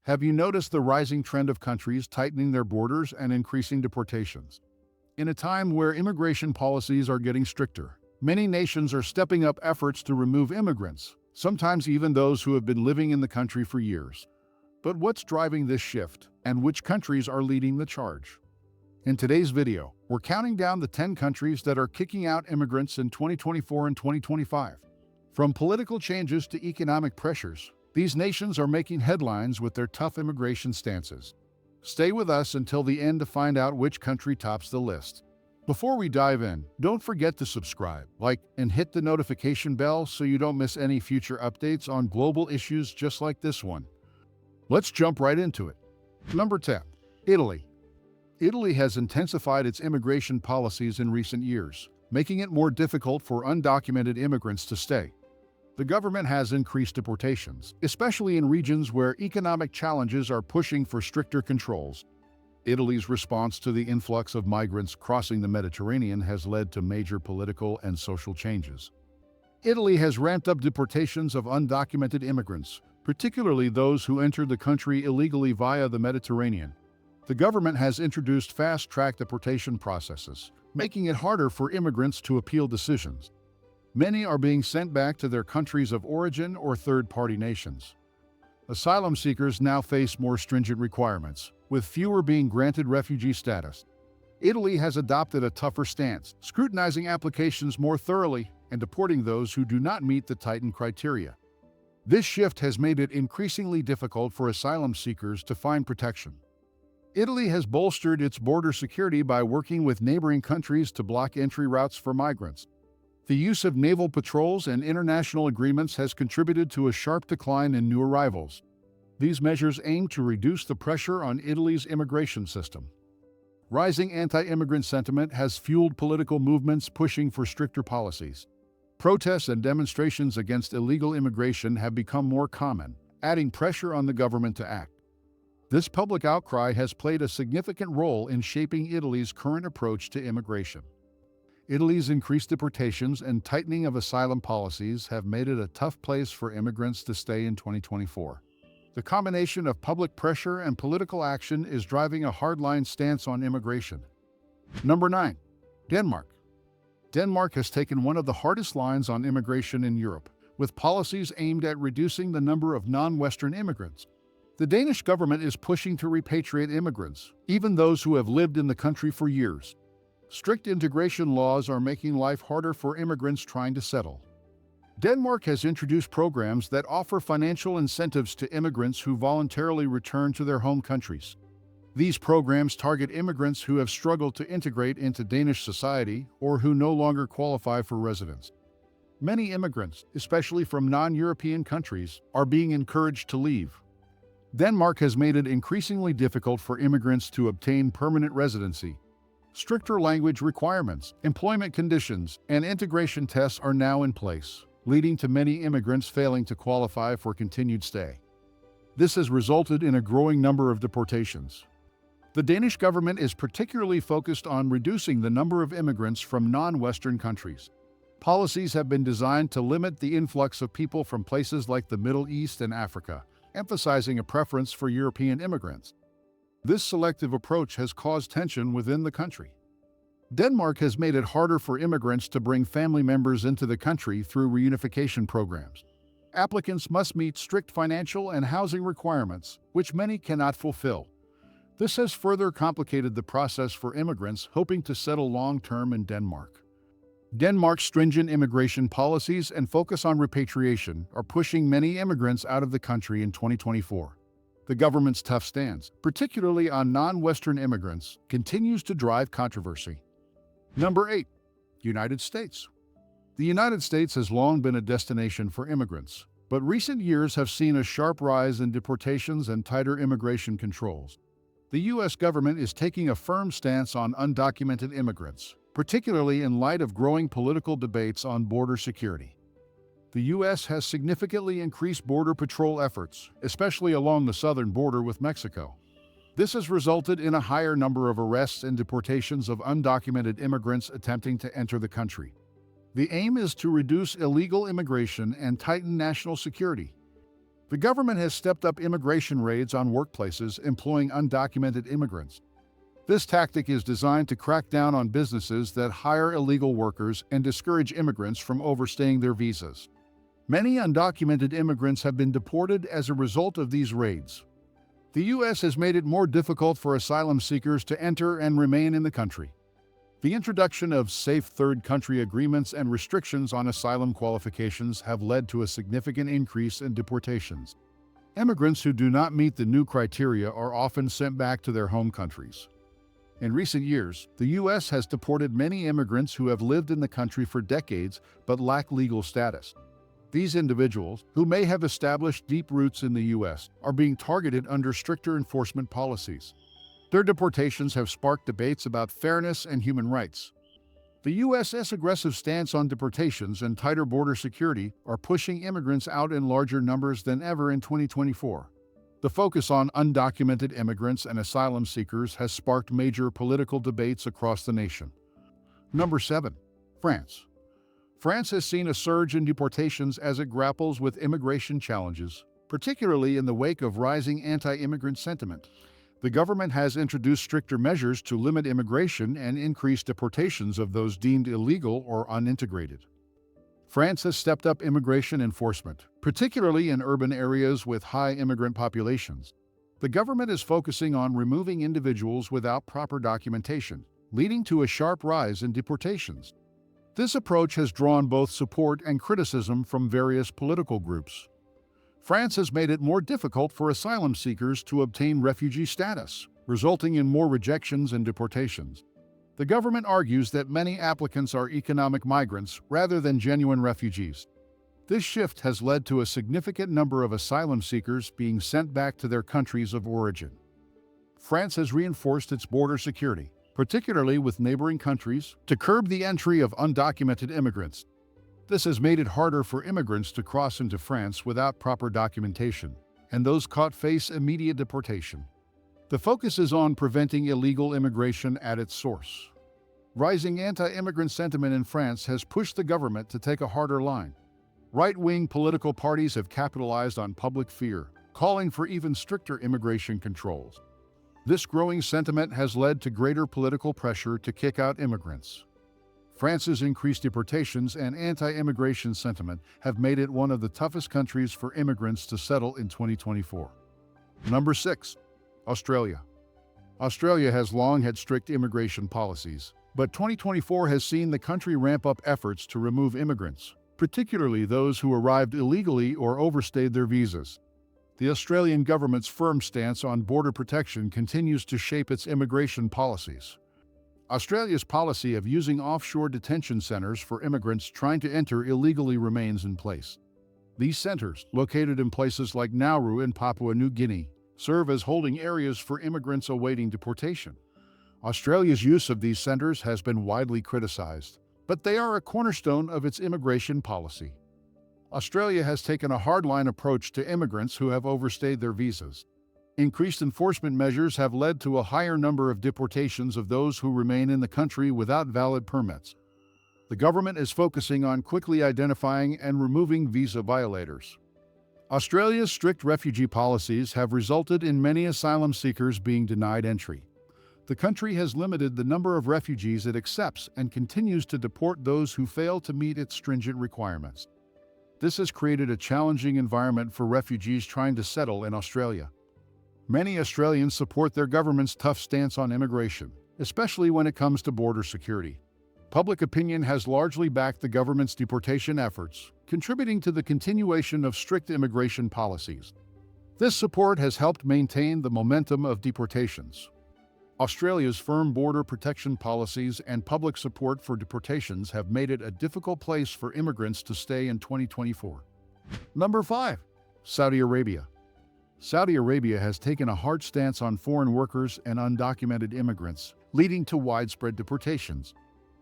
Have you noticed the rising trend of countries tightening their borders and increasing deportations? In a time where immigration policies are getting stricter, many nations are stepping up efforts to remove immigrants, sometimes even those who have been living in the country for years. But what's driving this shift, and which countries are leading the charge? In today's video, we're counting down the 10 countries that are kicking out immigrants in 2024 and 2025. From political changes to economic pressures, these nations are making headlines with their tough immigration stances. Stay with us until the end to find out which country tops the list. Before we dive in, don't forget to subscribe, like, and hit the notification bell so you don't miss any future updates on global issues just like this one. Let's jump right into it. Number 10. Italy. Italy has intensified its immigration policies in recent years, making it more difficult for undocumented immigrants to stay. The government has increased deportations, especially in regions where economic challenges are pushing for stricter controls. Italy's response to the influx of migrants crossing the Mediterranean has led to major political and social changes. Italy has ramped up deportations of undocumented immigrants, particularly those who entered the country illegally via the Mediterranean. The government has introduced fast-track deportation processes, making it harder for immigrants to appeal decisions. Many are being sent back to their countries of origin or third-party nations. Asylum seekers now face more stringent requirements, with fewer being granted refugee status. Italy has adopted a tougher stance, scrutinizing applications more thoroughly and deporting those who do not meet the tightened criteria. This shift has made it increasingly difficult for asylum seekers to find protection. Italy has bolstered its border security by working with neighboring countries to block entry routes for migrants. The use of naval patrols and international agreements has contributed to a sharp decline in new arrivals. These measures aim to reduce the pressure on Italy's immigration system. Rising anti-immigrant sentiment has fueled political movements pushing for stricter policies. Protests and demonstrations against illegal immigration have become more common, adding pressure on the government to act. This public outcry has played a significant role in shaping Italy's current approach to immigration. Italy's increased deportations and tightening of asylum policies have made it a tough place for immigrants to stay in 2024. The combination of public pressure and political action is driving a hardline stance on immigration. Number 9. Denmark. Denmark has taken one of the hardest lines on immigration in Europe, with policies aimed at reducing the number of non-Western immigrants. The Danish government is pushing to repatriate immigrants, even those who have lived in the country for years. Strict integration laws are making life harder for immigrants trying to settle. Denmark has introduced programs that offer financial incentives to immigrants who voluntarily return to their home countries. These programs target immigrants who have struggled to integrate into Danish society or who no longer qualify for residence. Many immigrants, especially from non-European countries, are being encouraged to leave. Denmark has made it increasingly difficult for immigrants to obtain permanent residency. Stricter language requirements, employment conditions, and integration tests are now in place, leading to many immigrants failing to qualify for continued stay. This has resulted in a growing number of deportations. The Danish government is particularly focused on reducing the number of immigrants from non-Western countries. Policies have been designed to limit the influx of people from places like the Middle East and Africa, emphasizing a preference for European immigrants. This selective approach has caused tension within the country. Denmark has made it harder for immigrants to bring family members into the country through reunification programs. Applicants must meet strict financial and housing requirements, which many cannot fulfill. This has further complicated the process for immigrants hoping to settle long-term in Denmark. Denmark's stringent immigration policies and focus on repatriation are pushing many immigrants out of the country in 2024. The government's tough stance, particularly on non-Western immigrants, continues to drive controversy. Number 8. United States. The United States has long been a destination for immigrants, but recent years have seen a sharp rise in deportations and tighter immigration controls. The U.S. government is taking a firm stance on undocumented immigrants, particularly in light of growing political debates on border security. The U.S. has significantly increased border patrol efforts, especially along the southern border with Mexico. This has resulted in a higher number of arrests and deportations of undocumented immigrants attempting to enter the country. The aim is to reduce illegal immigration and tighten national security. The government has stepped up immigration raids on workplaces employing undocumented immigrants. This tactic is designed to crack down on businesses that hire illegal workers and discourage immigrants from overstaying their visas. Many undocumented immigrants have been deported as a result of these raids. The U.S. has made it more difficult for asylum seekers to enter and remain in the country. The introduction of safe third country agreements and restrictions on asylum qualifications have led to a significant increase in deportations. Immigrants who do not meet the new criteria are often sent back to their home countries. In recent years, the U.S. has deported many immigrants who have lived in the country for decades but lack legal status. These individuals, who may have established deep roots in the U.S., are being targeted under stricter enforcement policies. Their deportations have sparked debates about fairness and human rights. The U.S.'s aggressive stance on deportations and tighter border security are pushing immigrants out in larger numbers than ever in 2024. The focus on undocumented immigrants and asylum seekers has sparked major political debates across the nation. Number 7. France. France has seen a surge in deportations as it grapples with immigration challenges, particularly in the wake of rising anti-immigrant sentiment. The government has introduced stricter measures to limit immigration and increase deportations of those deemed illegal or unintegrated. France has stepped up immigration enforcement, particularly in urban areas with high immigrant populations. The government is focusing on removing individuals without proper documentation, leading to a sharp rise in deportations. This approach has drawn both support and criticism from various political groups. France has made it more difficult for asylum seekers to obtain refugee status, resulting in more rejections and deportations. The government argues that many applicants are economic migrants rather than genuine refugees. This shift has led to a significant number of asylum seekers being sent back to their countries of origin. France has reinforced its border security, particularly with neighboring countries, to curb the entry of undocumented immigrants. This has made it harder for immigrants to cross into France without proper documentation, and those caught face immediate deportation. The focus is on preventing illegal immigration at its source. Rising anti-immigrant sentiment in France has pushed the government to take a harder line. Right-wing political parties have capitalized on public fear, calling for even stricter immigration controls. This growing sentiment has led to greater political pressure to kick out immigrants. France's increased deportations and anti-immigration sentiment have made it one of the toughest countries for immigrants to settle in 2024. Number 6. Australia. Australia has long had strict immigration policies, but 2024 has seen the country ramp up efforts to remove immigrants, particularly those who arrived illegally or overstayed their visas. The Australian government's firm stance on border protection continues to shape its immigration policies. Australia's policy of using offshore detention centers for immigrants trying to enter illegally remains in place. These centers, located in places like Nauru in Papua New Guinea, serve as holding areas for immigrants awaiting deportation. Australia's use of these centers has been widely criticized, but they are a cornerstone of its immigration policy. Australia has taken a hardline approach to immigrants who have overstayed their visas. Increased enforcement measures have led to a higher number of deportations of those who remain in the country without valid permits. The government is focusing on quickly identifying and removing visa violators. Australia's strict refugee policies have resulted in many asylum seekers being denied entry. The country has limited the number of refugees it accepts and continues to deport those who fail to meet its stringent requirements. This has created a challenging environment for refugees trying to settle in Australia. Many Australians support their government's tough stance on immigration, especially when it comes to border security. Public opinion has largely backed the government's deportation efforts, contributing to the continuation of strict immigration policies. This support has helped maintain the momentum of deportations. Australia's firm border protection policies and public support for deportations have made it a difficult place for immigrants to stay in 2024. Number 5. Saudi Arabia. Saudi Arabia has taken a hard stance on foreign workers and undocumented immigrants, leading to widespread deportations.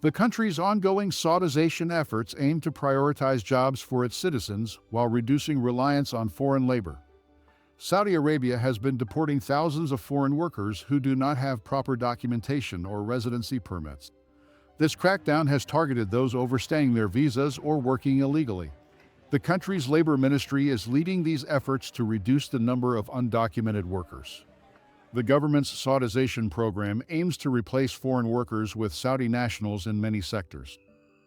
The country's ongoing Saudization efforts aim to prioritize jobs for its citizens while reducing reliance on foreign labor. Saudi Arabia has been deporting thousands of foreign workers who do not have proper documentation or residency permits. This crackdown has targeted those overstaying their visas or working illegally. The country's labor ministry is leading these efforts to reduce the number of undocumented workers. The government's Saudization program aims to replace foreign workers with Saudi nationals in many sectors.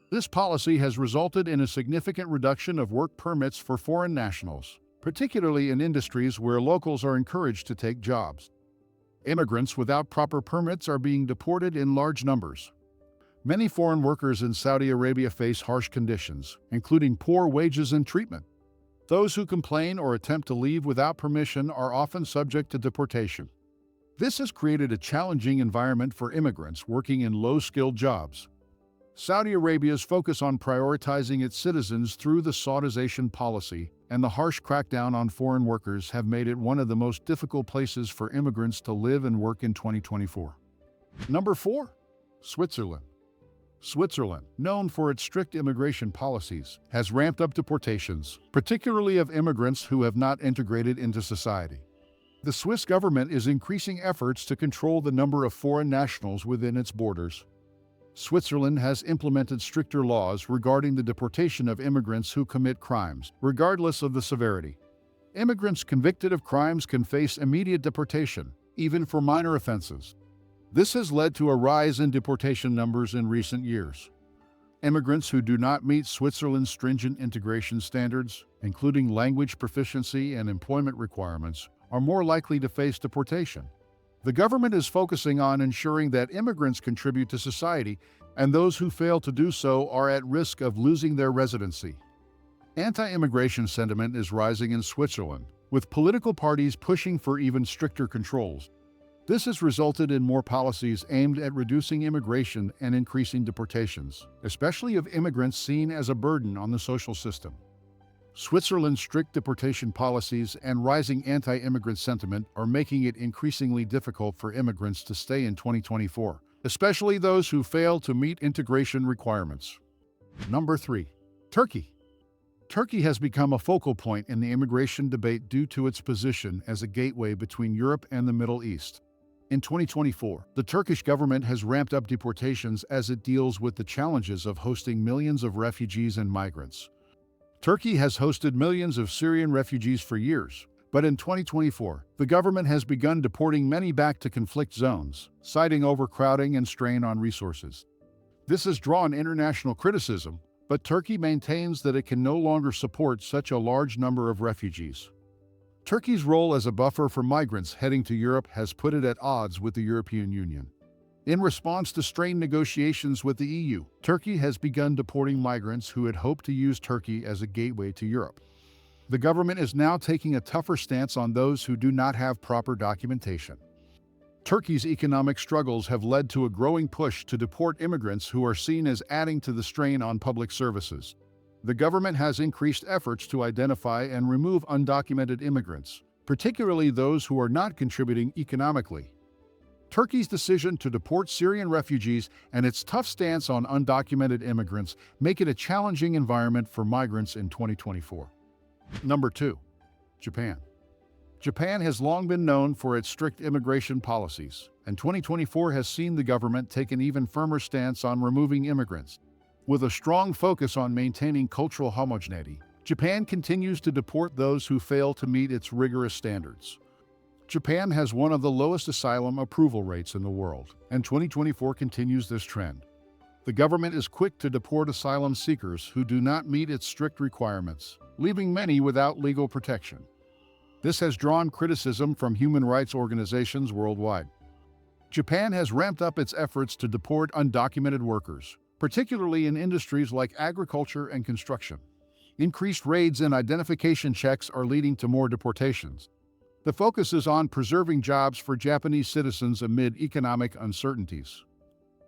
This policy has resulted in a significant reduction of work permits for foreign nationals, particularly in industries where locals are encouraged to take jobs. Immigrants without proper permits are being deported in large numbers. Many foreign workers in Saudi Arabia face harsh conditions, including poor wages and treatment. Those who complain or attempt to leave without permission are often subject to deportation. This has created a challenging environment for immigrants working in low-skilled jobs. Saudi Arabia's focus on prioritizing its citizens through the Saudization policy and the harsh crackdown on foreign workers have made it one of the most difficult places for immigrants to live and work in 2024. Number 4. Switzerland. Switzerland, known for its strict immigration policies, has ramped up deportations, particularly of immigrants who have not integrated into society. The Swiss government is increasing efforts to control the number of foreign nationals within its borders. Switzerland has implemented stricter laws regarding the deportation of immigrants who commit crimes, regardless of the severity. Immigrants convicted of crimes can face immediate deportation, even for minor offenses. This has led to a rise in deportation numbers in recent years. Immigrants who do not meet Switzerland's stringent integration standards, including language proficiency and employment requirements, are more likely to face deportation. The government is focusing on ensuring that immigrants contribute to society, and those who fail to do so are at risk of losing their residency. Anti-immigration sentiment is rising in Switzerland, with political parties pushing for even stricter controls. This has resulted in more policies aimed at reducing immigration and increasing deportations, especially of immigrants seen as a burden on the social system. Switzerland's strict deportation policies and rising anti-immigrant sentiment are making it increasingly difficult for immigrants to stay in 2024, especially those who fail to meet integration requirements. Number 3. Turkey. Turkey has become a focal point in the immigration debate due to its position as a gateway between Europe and the Middle East. In 2024, the Turkish government has ramped up deportations as it deals with the challenges of hosting millions of refugees and migrants. Turkey has hosted millions of Syrian refugees for years, but in 2024, the government has begun deporting many back to conflict zones, citing overcrowding and strain on resources. This has drawn international criticism, but Turkey maintains that it can no longer support such a large number of refugees. Turkey's role as a buffer for migrants heading to Europe has put it at odds with the European Union. In response to strained negotiations with the EU, Turkey has begun deporting migrants who had hoped to use Turkey as a gateway to Europe. The government is now taking a tougher stance on those who do not have proper documentation. Turkey's economic struggles have led to a growing push to deport immigrants who are seen as adding to the strain on public services. The government has increased efforts to identify and remove undocumented immigrants, particularly those who are not contributing economically. Turkey's decision to deport Syrian refugees and its tough stance on undocumented immigrants make it a challenging environment for migrants in 2024. Number 2. Japan. Japan has long been known for its strict immigration policies, and 2024 has seen the government take an even firmer stance on removing immigrants. With a strong focus on maintaining cultural homogeneity, Japan continues to deport those who fail to meet its rigorous standards. Japan has one of the lowest asylum approval rates in the world, and 2024 continues this trend. The government is quick to deport asylum seekers who do not meet its strict requirements, leaving many without legal protection. This has drawn criticism from human rights organizations worldwide. Japan has ramped up its efforts to deport undocumented workers, particularly in industries like agriculture and construction. Increased raids and identification checks are leading to more deportations. The focus is on preserving jobs for Japanese citizens amid economic uncertainties.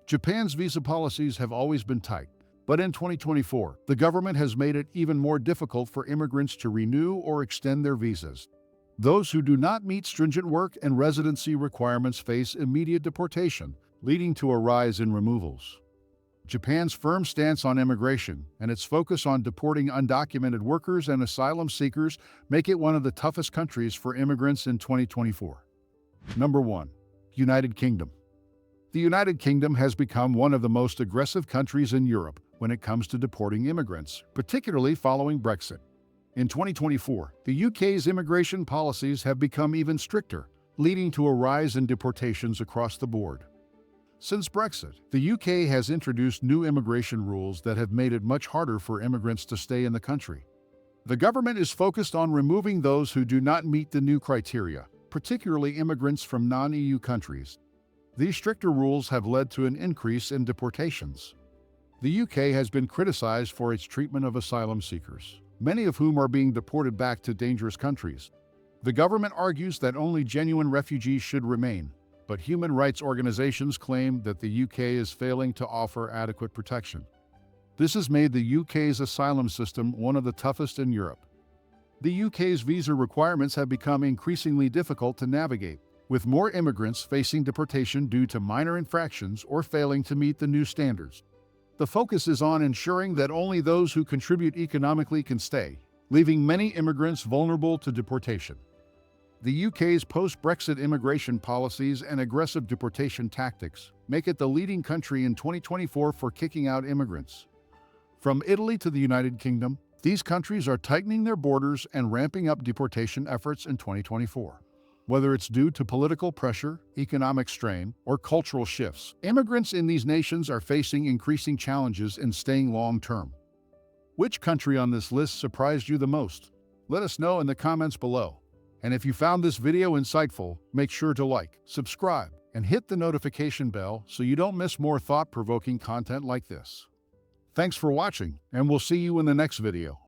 Japan's visa policies have always been tight, but in 2024, the government has made it even more difficult for immigrants to renew or extend their visas. Those who do not meet stringent work and residency requirements face immediate deportation, leading to a rise in removals. Japan's firm stance on immigration and its focus on deporting undocumented workers and asylum seekers make it one of the toughest countries for immigrants in 2024. Number 1. United Kingdom. The United Kingdom has become one of the most aggressive countries in Europe, when it comes to deporting immigrants, particularly following Brexit. In 2024, the UK's immigration policies have become even stricter, leading to a rise in deportations across the board. Since Brexit, the UK has introduced new immigration rules that have made it much harder for immigrants to stay in the country. The government is focused on removing those who do not meet the new criteria, particularly immigrants from non-EU countries. These stricter rules have led to an increase in deportations. The UK has been criticized for its treatment of asylum seekers, many of whom are being deported back to dangerous countries. The government argues that only genuine refugees should remain, but human rights organizations claim that the UK is failing to offer adequate protection. This has made the UK's asylum system one of the toughest in Europe. The UK's visa requirements have become increasingly difficult to navigate, with more immigrants facing deportation due to minor infractions or failing to meet the new standards. The focus is on ensuring that only those who contribute economically can stay, leaving many immigrants vulnerable to deportation. The UK's post-Brexit immigration policies and aggressive deportation tactics make it the leading country in 2024 for kicking out immigrants. From Italy to the United Kingdom, these countries are tightening their borders and ramping up deportation efforts in 2024. Whether it's due to political pressure, economic strain, or cultural shifts, immigrants in these nations are facing increasing challenges in staying long-term. Which country on this list surprised you the most? Let us know in the comments below. And if you found this video insightful, make sure to like, subscribe, and hit the notification bell so you don't miss more thought-provoking content like this. Thanks for watching, and we'll see you in the next video.